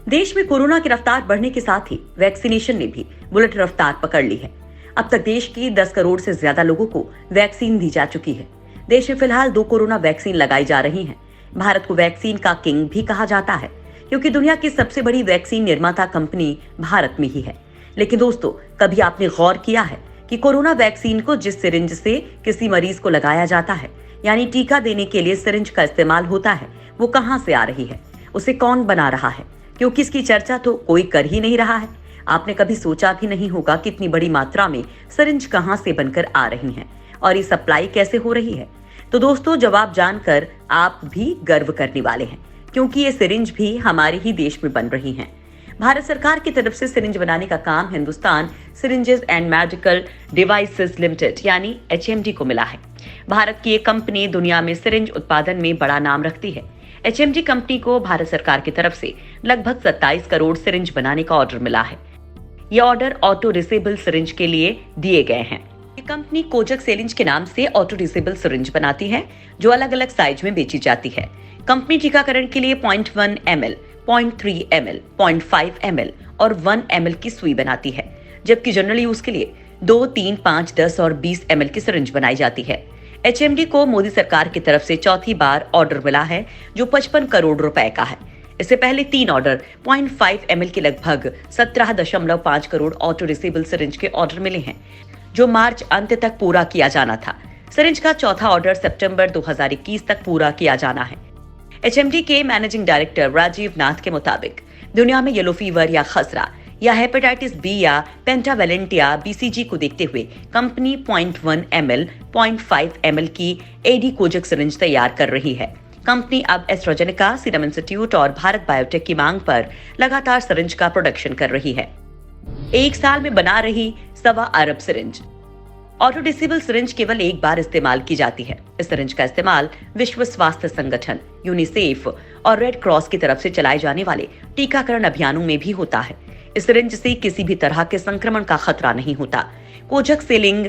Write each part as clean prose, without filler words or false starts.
देश में कोरोना की रफ्तार बढ़ने के साथ ही वैक्सीनेशन ने भी बुलेट रफ्तार पकड़ ली है। अब तक देश की 10 करोड़ से ज्यादा लोगों को वैक्सीन दी जा चुकी है। देश में फिलहाल 2 कोरोना वैक्सीन लगाई जा रही हैं। भारत को वैक्सीन का किंग भी कहा जाता है क्योंकि दुनिया की सबसे बड़ी वैक्सीन निर्माता कंपनी भारत में ही है। लेकिन दोस्तों, कभी आपने गौर किया है कि कोरोना वैक्सीन को जिस सिरिंज से किसी मरीज को लगाया जाता है, यानी टीका देने के लिए सिरिंज का इस्तेमाल होता है, वो कहां से आ रही है, उसे कौन बना रहा है? क्योंकि इसकी चर्चा तो कोई कर ही नहीं रहा है। आपने कभी सोचा भी नहीं होगा कि इतनी बड़ी मात्रा में सिरिंज कहां से बनकर आ रही हैं और ये सप्लाई कैसे हो रही है। तो दोस्तों, जवाब जानकर आप भी गर्व करने वाले हैं क्योंकि ये सिरिंज भी हमारे ही देश में बन रही हैं। भारत सरकार की तरफ से सिरिंज बनाने का काम Hindustan syringes and medical devices limited यानी HMD को मिला है। भारत की ये कंपनी दुनिया में सिरिंज उत्पादन में बड़ा नाम रखती है। HMD कंपनी को भारत सरकार की तरफ से लगभग 27 करोड़ सिरिंज बनाने का ऑर्डर मिला है। ये ऑर्डर ऑटो रिसेबल सिरिंज के लिए दिए गए हैं। ये कंपनी कोजक सिरिंज के नाम से ऑटो रिसेबल सिरिंज बनाती है जो अलग अलग साइज में बेची जाती है। कंपनी टीकाकरण के लिए 0.1 ml, 0.3 ml, 0.5 ml और 1 ml की सुई बनाती है, जबकि जनरल यूज के लिए 2, 3, 5, 10 और 20 ml की सिरिंज बनाई जाती है। HMD को मोदी सरकार की तरफ से चौथी बार ऑर्डर मिला है जो 55 करोड़ रुपए का है। इससे पहले 3 ऑर्डर 0.5 ml के लगभग 17.5 करोड़ ऑटो रिसेबल सिरिंज के ऑर्डर मिले हैं जो मार्च अंत तक पूरा किया जाना था। सिरिंज का चौथा ऑर्डर सितंबर 2021 तक पूरा किया जाना है। HMD के मैनेजिंग डायरेक्टर राजीव नाथ के मुताबिक दुनिया में येलो फीवर या खसरा या हेपेटाइटिस बी या पेंटावेलेंट या BCG को देखते हुए कंपनी 0.1 ml, 0.5 ml की AD कोजक सिरिंज तैयार कर रही है। कंपनी अब एस्ट्राजेनेका, सीरम इंस्टीट्यूट और भारत बायोटेक की मांग पर लगातार सिरिंज का प्रोडक्शन कर रही है। एक साल में बना रही 1.25 अरब सिरिंज। ऑटो डिसेबल सिरिंज केवल एक बार इस्तेमाल की जाती है। इस सिरिंज का इस्तेमाल विश्व स्वास्थ्य संगठन, यूनिसेफ और रेड क्रॉस की तरफ से चलाए जाने वाले टीकाकरण अभियानों में भी होता है। इस सिरिंज से किसी भी तरह के संक्रमण का खतरा नहीं होता। कोजक sealing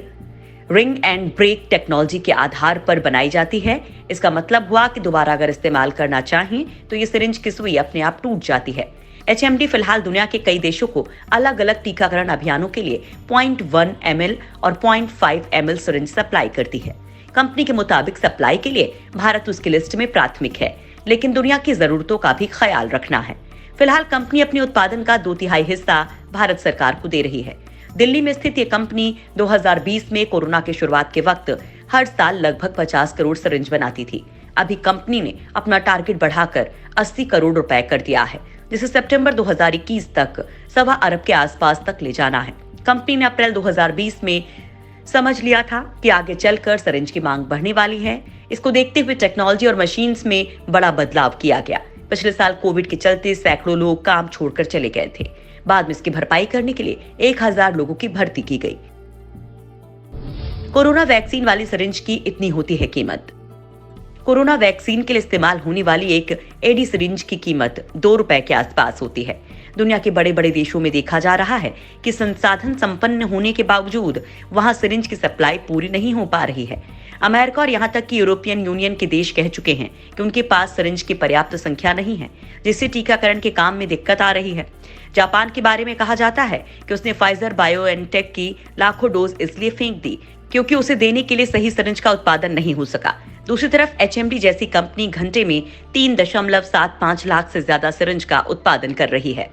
ring and brake technology के आधार पर बनाई जाती है। इसका मतलब हुआ कि दोबारा अगर इस्तेमाल करना चाहें तो ये सिरिंज की सुई अपने आप टूट जाती है। HMD फिलहाल दुनिया के कई देशों को अलग अलग टीकाकरण अभियानों के लिए 0.1 ml और 0.5 ml सिरिंज सप्लाई करती है। कंपनी के मुताबिक सप्लाई के लिए भारत उसकी लिस्ट में प्राथमिक है, लेकिन दुनिया की जरूरतों का भी ख्याल रखना है। फिलहाल कंपनी अपने उत्पादन का 2/3 हिस्सा भारत सरकार को दे रही है। दिल्ली में स्थित ये कंपनी 2020 में कोरोना की शुरुआत के वक्त हर साल लगभग 50 करोड़ सिरिंज बनाती थी। अभी कंपनी ने अपना टारगेट बढ़ाकर 80 करोड़ रुपए कर दिया है, जिसे सितंबर 2021 तक 1.25 अरब के आसपास तक ले जाना है। कंपनी ने अप्रैल 2020 में समझ लिया था कि आगे चलकर सिरिंज की मांग बढ़ने वाली है। इसको देखते हुए टेक्नोलॉजी और मशीन्स में बड़ा बदलाव किया गया। पिछले साल कोविड के चलते सैकड़ों लोग काम छोड़कर चले गए थे। बाद में इसकी भरपाई करने के लिए 1000 लोगों की भर्ती की गई। कोरोना वैक्सीन वाली सिरिंज की इतनी होती है कीमत। कोरोना वैक्सीन के लिए इस्तेमाल होने वाली एक AD सिरिंज की कीमत 2 रुपए के आसपास होती है। दुनिया के बड़े बड़े देशों में देखा जा रहा है कि संसाधन संपन्न होने के बावजूद वहां सिरिंज की सप्लाई पूरी नहीं हो पा रही है। अमेरिका और यहाँ तक कि यूरोपियन यूनियन के देश कह चुके हैं कि उनके पास सिरिंज की पर्याप्त संख्या नहीं है, जिससे टीकाकरण के काम में दिक्कत आ रही है। जापान के बारे में कहा जाता है कि उसने फाइजर बायोएनटेक की लाखों डोज इसलिए फेंक दी क्योंकि उसे देने के लिए सही सिरिंज का उत्पादन नहीं हो सका। दूसरी तरफ HMD जैसी कंपनी घंटे में 3.75 लाख से ज्यादा सिरिंज का उत्पादन कर रही है।